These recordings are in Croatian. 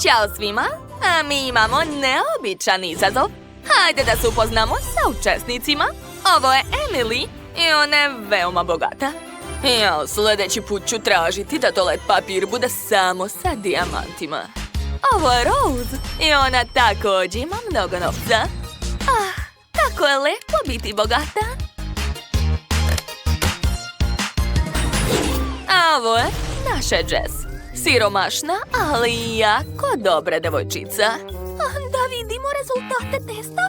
Ćao svima, a mi imamo neobičan izazov. Hajde da se upoznamo sa učesnicima. Ovo je Emily i ona je veoma bogata. Ja, sljedeći put ću tražiti da toalet papir bude samo sa dijamantima. Ovo je Rose i ona također ima mnogo novca. Kako je lepo biti bogata. A ovo je naša Jess. Siromašna, ali jako dobra devojčica. Da vidimo rezultate testa.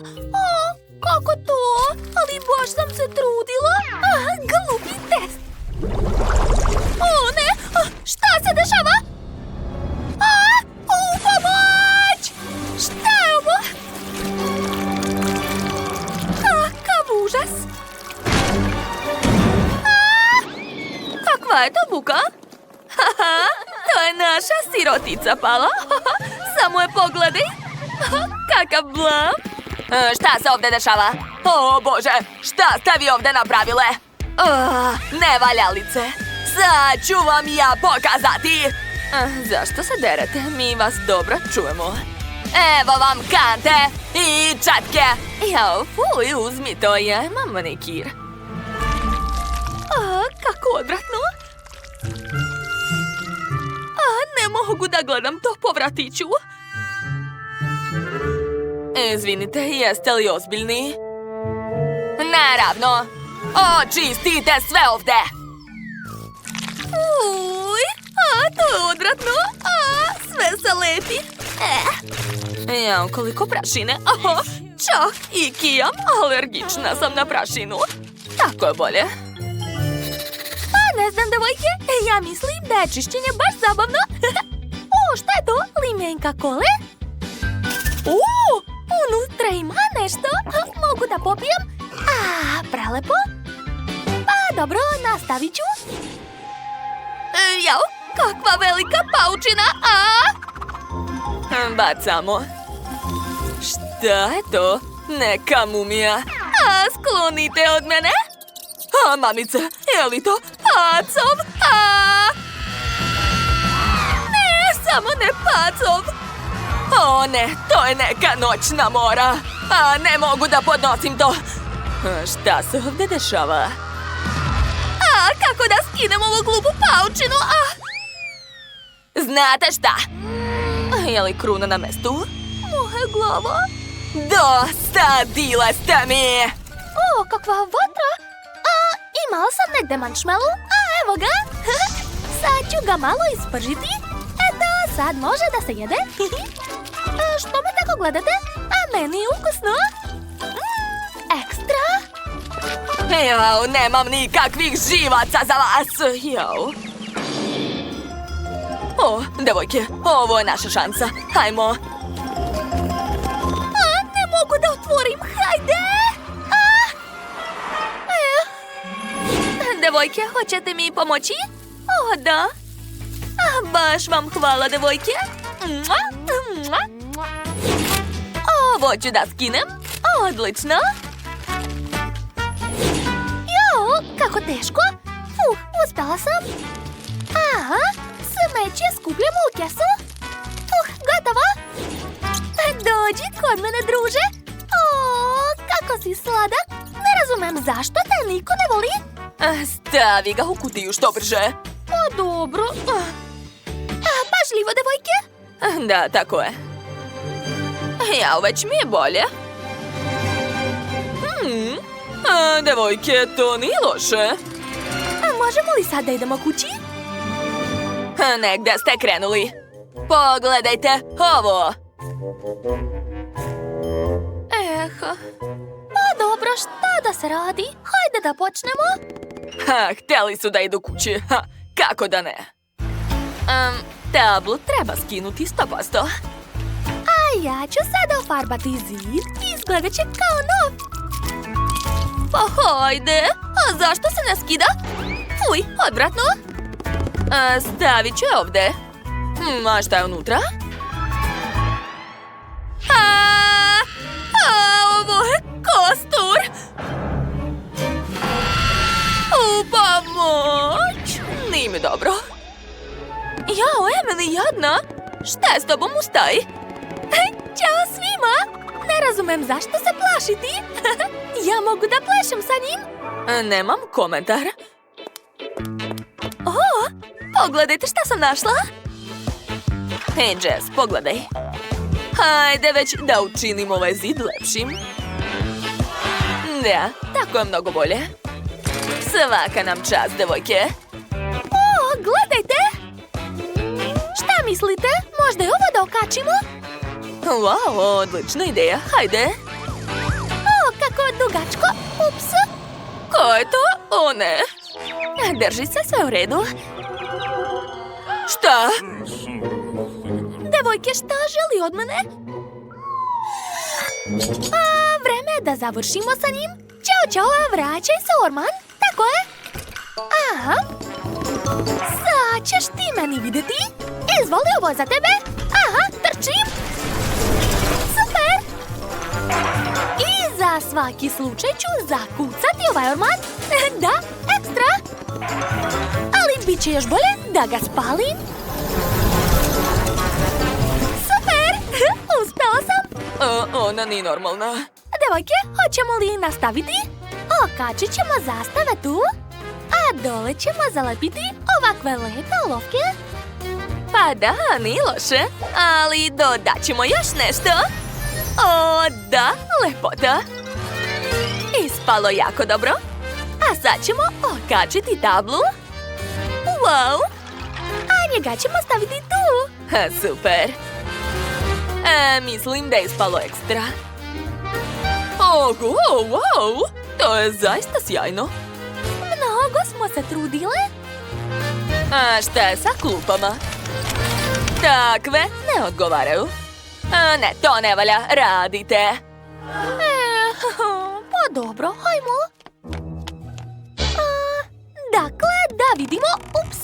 Kako to? Ali baš sam se trudila. Glupi test. Ne! Šta se dešava? Pomoć! Šta je ovo? Kakav užas! Kakva je to buka? To je naša sirotica pala. Samo je pogledaj. Kakav blam. Šta se ovdje dešava? O Bože, šta ste vi ovdje napravile? Nevaljalice. Sad ću vam ja pokazati. Zašto se derete? Mi vas dobro čujemo. Evo vam kante i čatke. Jao, fuj, uzmi to, ja imam manikir. Kako odvratno. Ne mogu da gledam to po vratiću. Izvinite, jeste li ozbiljni? Naravno. Očistite sve ovdje. Uj, to je odvratno. Sve se leti. Ja, koliko prašine. Čak i kijam, alergična sam na prašinu. Tako je bolje. Ne znam, devojke, ja mislim da je čišćenje baš zabavno. Šta je to? Limenka kole? Unutra ima nešto. Mogu da popijem? Prelepo. Pa dobro, nastavit ću. Jao, kakva velika paučina. Bacamo. Šta je to? Neka mumija. Sklonite od mene. Mamice, je li to pacov? Ne, samo ne pacov. Ne, to je neka noćna mora. Ne mogu da podnosim to. Šta se ovdje dešava? Kako da skinem ovu glupu paučinu? Znate šta? Je li kruna na mestu? Moja glava. Dosadile ste mi. Kakva vatra. Imala sam negde manšmelu, evo ga. Sad ću ga malo ispržiti. Eto, sad može da se jede. Što me tako gledate? Meni je ukusno. Ekstra. Jao, nemam nikakvih živaca za vas. Jao. Devojke, ovo je naša šansa. Hajmo. Ne mogu da otvorim, hajde. Devojke, hoćete mi pomoći? Da. Baš vam hvala, devojke. Ovo ću da skinem. Odlično. Jao, kako teško. Uspela sam. Smeće skupljamo u kesu. Gotovo. Dođi kod mene, druže. Kako si sladak. Ne razumem zašto te niko ne voli. Stavi ga u kutiju što brže. Dobro. Pažljivo, devojke. Da, tako je. Jao, već mi je bolje. Devojke, to nije loše. Možemo li sad da idemo kući? Negde ste krenuli. Pogledajte ovo. Pa dobro, šta da se radi? Hajde da počnemo. Htjeli su da idu kući. Kako da ne? Tablu treba skinuti 100%. Ja ću sada ofarbati zid i izgledat će kao nov. Pa hajde. Zašto se ne skida? Fuj, odvratno. Stavit ću je ovdje. A šta je unutra? Ovo je kostur. Pomoć. Nije mi dobro. Jao, Emily, jadna. Šta je s tobom, ustaj? Ćao svima! Ne razumem zašto se plašiti. Ja mogu da plešem sa njim? Nemam komentar. O, pogledajte šta sam našla. Hej, Jess, pogledaj. Hajde već da učinim ovaj zid lepšim. Da, tako je mnogo bolje. Svaka nam čast, devojke. O, gledajte! Šta mislite? Možda je ovo da okačimo? Wow, odlična ideja. Hajde. O, kako dugačko. Ups. Ko je to? O, ne. Drži se, sve u redu. Šta? Devojke, šta želi od mene? Vreme je da završimo sa njim. Ćao, čao, vraćaj se, Orman. Tako je. Aha. Sad ćeš ti meni vidjeti. Izvoli, ovo za tebe. Aha, trčim. Super. I za svaki slučaj ću zakucati ovaj orman. Da, ekstra. Ali bit će još bolje da ga spalim. Super. Uspela sam. Ona nije normalna. Devojke, hoćemo li nastaviti? Okačit ćemo zastave tu. A dole ćemo zalepiti ovakve lepe olovke. Pa da, nije loše. Ali dodat ćemo još nešto. O, da, lepota. Ispalo jako dobro. A sad ćemo okačiti tablu. Wow. A njega ćemo staviti tu. Super. Mislim da je ispalo ekstra. Ogo, wow. To je zaista sjajno. Mnogo smo se trudile. A šta je sa klupama? Takve ne odgovaraju. Ne, to ne valja, radite. Pa dobro, hajmo. Dakle, da vidimo, ups.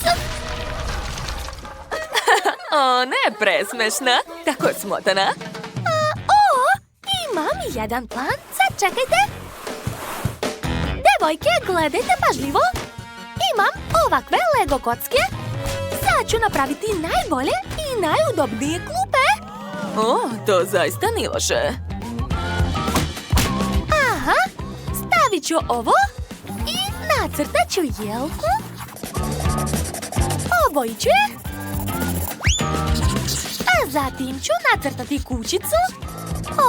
Ona je presmešna, tako je smotana. Imam jedan plan, sad čekajte. Devojke, gledajte pažljivo. Imam ovakve Lego kocke. Sad ću napraviti najbolje i najudobnije klupe. O, to zaista nije loše. Aha, stavit ću ovo i nacrtat ću jelku. Obojit ću je. A zatim ću nacrtati kućicu,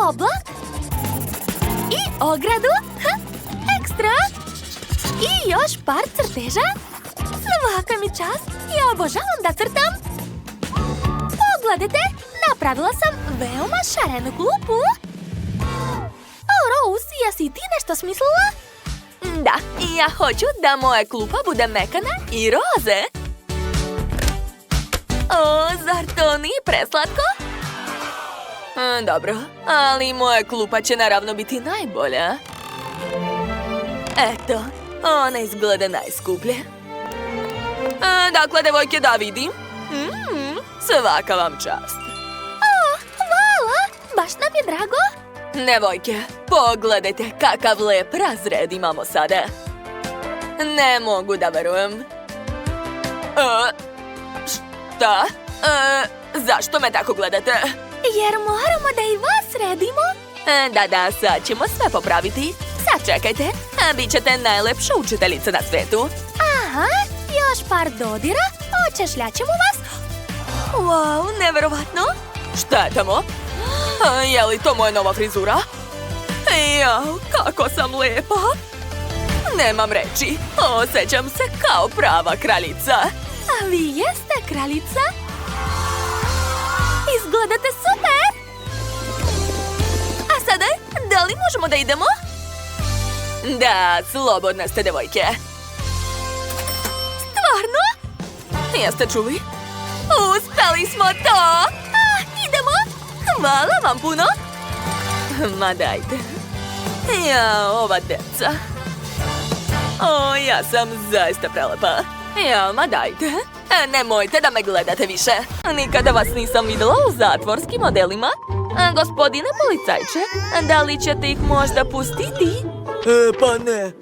oblak i ogradu. Ekstra! I još par crteža. Svaka mi čast, ja obožavam da crtam. Pogledajte, napravila sam veoma šarenu klupu. O, Rose, jesi ti nešto smislila? Da, ja hoću da moja klupa bude mekana i roze. O, zar to nije preslatko? Dobro, ali moja klupa će naravno biti najbolja. Eto, ona izgleda najskuplje. Dakle, devojke, da vidim. Svaka vam čast. O, hvala, baš nam je drago. Devojke, pogledajte kakav lep razred imamo sada. Ne mogu da verujem. Šta? Zašto me tako gledate? Jer moramo da i vas sredimo. Da, sad ćemo sve popraviti. Sad čekajte, bit ćete najlepša učiteljica na svetu. Aha, još par dodira, očešljaćemo vas. Wow, neverovatno. Šta je tamo? Je li to moja nova frizura? Jao, kako sam lepa. Nemam reči, osjećam se kao prava kraljica. A vi jeste kraljica? Izgledate super! A sada, da li možemo da idemo? Da, slobodne ste, devojke. Stvarno? Jeste čuli? Uspeli smo to! Idemo! Hvala vam puno! Ma dajte. Ja, ova deca. O, ja sam zaista prelepa. Ja, ma dajte. Nemojte da me gledate više. Nikada vas nisam videla u zatvorskim modelima. Gospodine policajče, da li ćete ih možda pustiti? Pa ne,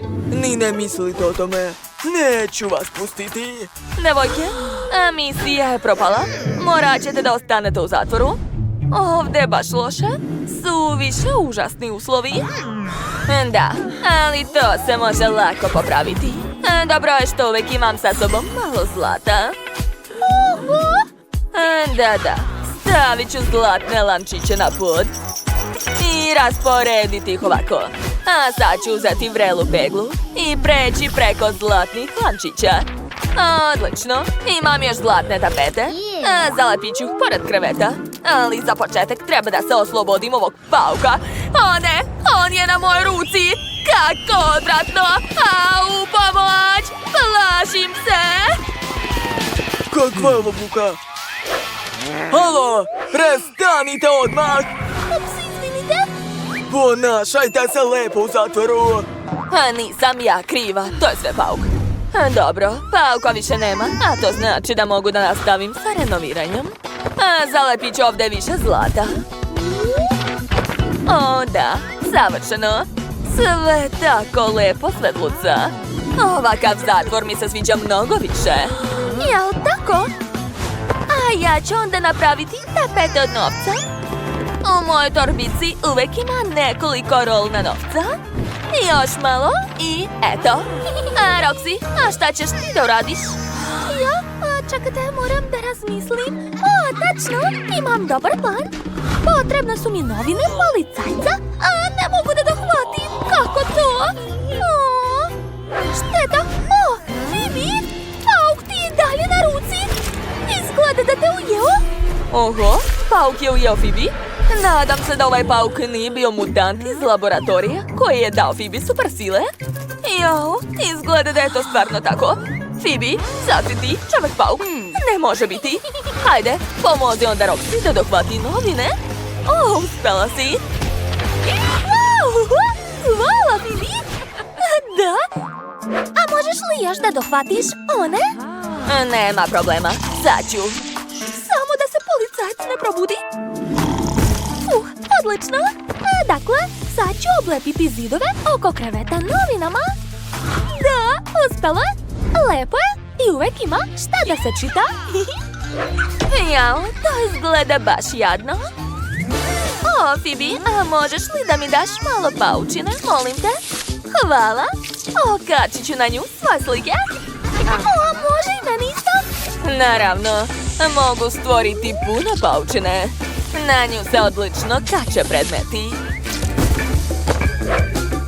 ni ne mislite o tome. Neću vas pustiti. Devojke, misija je propala. morat ćete da ostanete u zatvoru. Ovdje je baš loše. Suviše užasni uslovi. Da, ali to se može lako popraviti. Dobro je što uvijek imam sa sobom malo zlata. Da, stavit ću zlatne lančiće na pod i rasporediti ih ovako. A sad ću uzeti vrelu peglu i preći preko zlatnih lančića. Odlično, imam još zlatne tapete. Zalepit ću ih pored kreveta. Ali za početak treba da se oslobodim ovog pauka. O ne, on je na mojoj ruci. Kako odvratno! Au, pomoć! Plašim se! Kakva je ovo buka? Halo, prestanite odmah! Ups, izvinite. Ponašajte se lepo u zatvoru. Nisam ja kriva, to je sve pauk. Dobro, pauka više nema, a to znači da mogu da nastavim sa renoviranjem. Zalepit ću ovdje više zlata. O da, savršeno. Sve tako lepo svetluca. Ovakav zatvor mi se sviđa mnogo više. Jel tako? A ja ću onda napraviti tapete od novca. U mojoj torbici uvijek ima nekoliko rolna novca. Još malo i eto. Roxy, a šta ćeš ti da uradiš? Ja? Čekajte, moram da razmislim. Tačno, imam dobar plan. Potrebne su mi novine policajca, a ne mogu da dohvatim. Kako to? Šteta. Phoebe, pauk ti je dalje na ruci. Izgleda da te ujeo. Oho, pauk je ujeo Phoebe. Nadam se da ovaj pauk nije bio mutant iz laboratorija koji je dao Phoebe super sile. Izgleda da je to stvarno tako. Phoebe, sad si ti čovek pauk. Ne može biti. Hajde, pomozi onda Roxy da dohvati novine. Uspela si. Hvala, Phoebe. Da? A možeš li još da dohvatiš one? Nema problema, sad ću. Samo da se policajac ne probudi. Odlično. Dakle, sad ću oblepiti zidove oko kreveta novinama. Da, uspela. Lepo je i uvek ima šta da se čita. Jao, to izgleda baš jadno. Phoebe, a možeš li da mi daš malo paučine, molim te? Hvala. Okačit ću na nju svoje slike. Može i meni isto? Naravno, mogu stvoriti puno paučine. Na nju se odlično kače predmeti.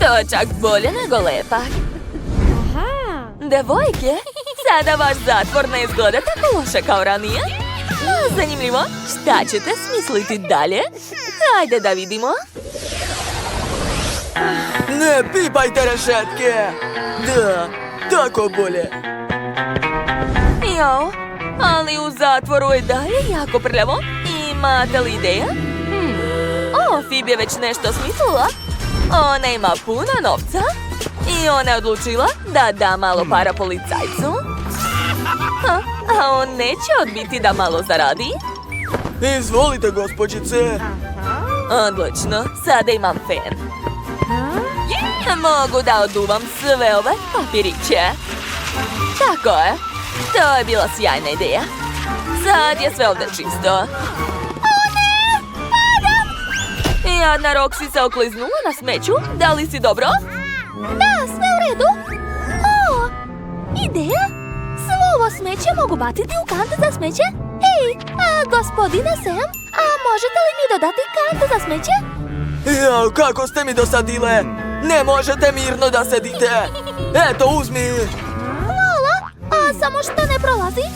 To je čak bolje nego lepak. Devojke, sada vaš zatvor ne izgleda tako loše kao ranije. Zanimljivo, šta ćete smisliti dalje? Hajde da vidimo. Ne pipajte rešetke. Da, tako bolje. Ali u zatvoru je dalje jako prljavo. Imate li ideja? Phoebe je već nešto smislila. Ona ima puno novca. I ona je odlučila da da malo para policajcu. A on neće odbiti da malo zaradi. Izvolite, gospođice. Odlično, sada imam fen. Mogu da oduvam sve ove papiriće. Tako je. To je bila sjajna ideja. Sad je sve ovdje čisto. O ne! Padam! Jadna Roxy se okliznula na smeću. Da li si dobro? Da, sve u redu. Ideja? Svo ovo smeće mogu baciti u kante za smeće? Gospodine Sam, možete li mi dodati kante za smeće? Jao, kako ste mi dosadile? Ne možete mirno da sedite. Eto, uzmi. Samo što ne prolazi?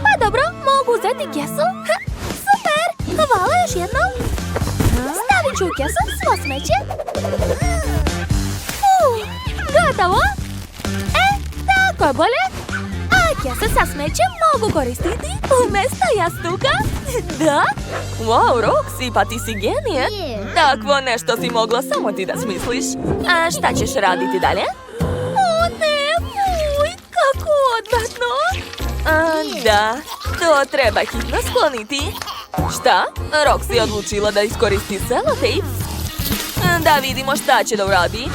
Pa dobro, mogu uzeti kesu. Super, hvala još jednom. Stavit ću u kesu svo smeće. Gotovo. Tako je bolje. A kese sa smećem mogu koristiti umjesto jastuka. Da? Wow, Roxy, pa ti si genije. Takvo nešto si mogla samo ti da smisliš. A šta ćeš raditi dalje? Odvratno. Da, to treba hitno skloniti. Šta? Roxy je odlučila da iskoristi selotejp. Da vidimo šta će da uradi.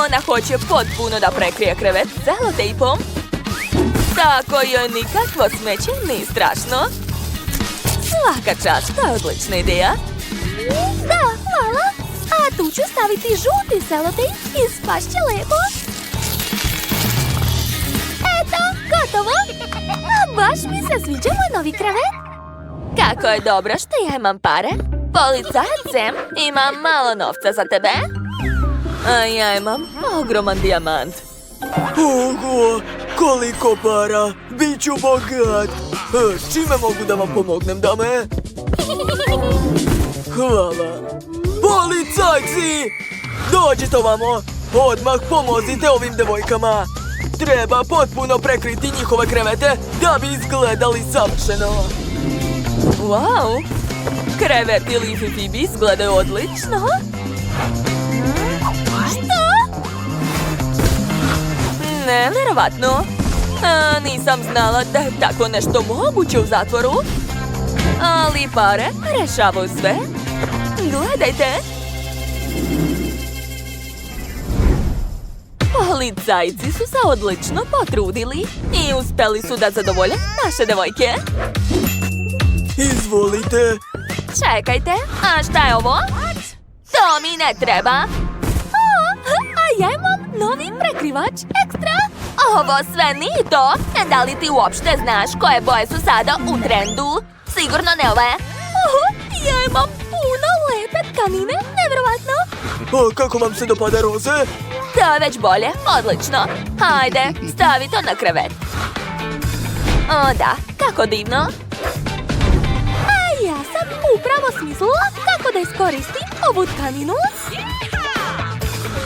Ona hoće potpuno da prekrije krevet selotejpom. Tako joj nikakvo smeće nije strašno. Svaka čast, to je odlična ideja. Da, hvala. A tu ću staviti žuti selotejp i spašće lepo. Eto, gotovo. A baš mi se sviđa moj novi krevet. Kako je dobro što ja imam pare. Policajac Sam ima malo novca za tebe. A ja imam ogroman dijamant. Ogo, koliko para, bit ću bogat. S čime mogu da vam pomognem, dame? Hvala. Policajci! Dođite ovamo, odmah pomozite ovim devojkama. Treba potpuno prekriti njihove krevete da bi izgledali savršeno. Wow! Kreveti Leaf i Phoebe izgledaju odlično. Što? Nevjerovatno. Nisam znala da je tako nešto moguće u zatvoru. Ali pare rešavaju sve. Gledajte. Policajci su se odlično potrudili i uspeli su da zadovolje naše devojke. Izvolite. Čekajte, a šta je ovo? To mi ne treba. A ja imam novi prekrivač ekstra. Ovo sve nije to. Da li ti uopšte znaš koje boje su sada u trendu? Sigurno ne ove. Ja imam puno lepe tkanine, nevjerovatno. A kako vam se dopada roze? To je već bolje, odlično. Hajde, stavi to na krevet. O da, kako divno. A ja sam upravo smislila kako da iskoristim ovu tkaninu.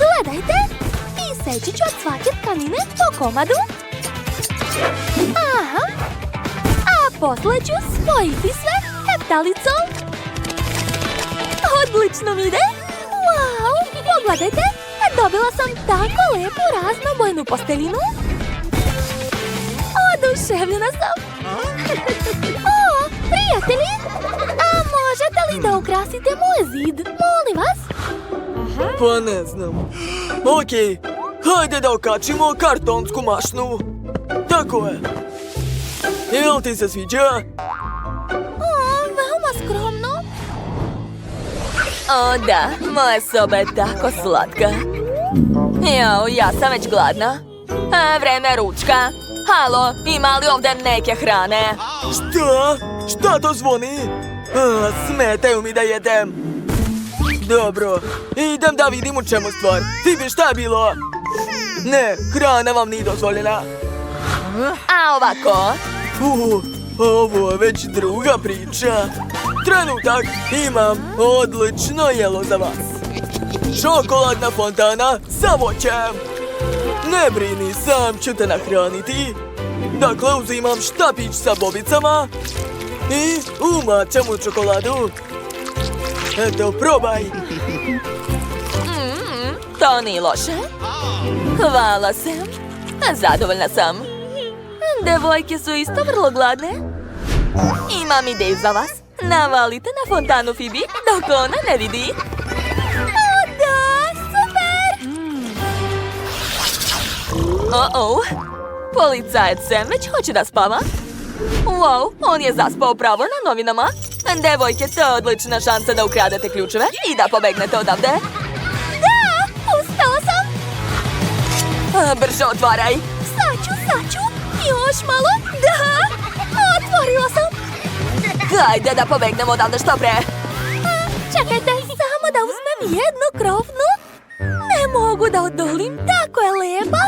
Gledajte, iseći ću od svake tkanine po komadu. Aha. A posle ću spojiti sve heptalicom. Odlično mi ide. Wow, pogledajte, dobila sam tako lepu raznobojnu posteljinu. Oduševljena sam. O, prijatelji, a možete li da ukrasite moj zid, molim vas? Pa ne znam. Okej, hajde da okačimo kartonsku mašnu. Tako je. Jel ti se sviđa? Veoma skromno. O da, moja soba je tako slatka. Jao, ja sam već gladna. Vreme ručka. Halo, ima li ovdje neke hrane? Šta? Šta to zvoni? Smetaju mi da jedem. Dobro, idem da vidim u čemu stvar. Phoebe, šta je bilo? Ne, hrana vam nije dozvoljena. A ovako? Ovo je već druga priča. Trenutak, imam odlično jelo za vas. Čokoladna fontana sa voćem. Ne brini, sam ću te nahraniti. Dakle, uzimam štapić sa bobicama i umačam u čokoladu. Eto, probaj. To nije loše. Hvala Sam. Zadovoljna sam. Devojke su isto vrlo gladne. Imam ideju za vas. Navalite na fontanu Phoebe dok ona ne vidi. O da, super! Policajac Sam već hoće da spava. Wow, on je zaspao pravo na novinama. Devojke, to je odlična šansa da ukradete ključeve i da pobegnete odavde. Da, uspela sam! Brže otvaraj. Sad ću. Još malo. Da, otvorila sam. Hajde da pobegnemo odavde što pre. Čekajte, samo da uzmem jednu krofnu. Ne mogu da odolim, tako je lepa.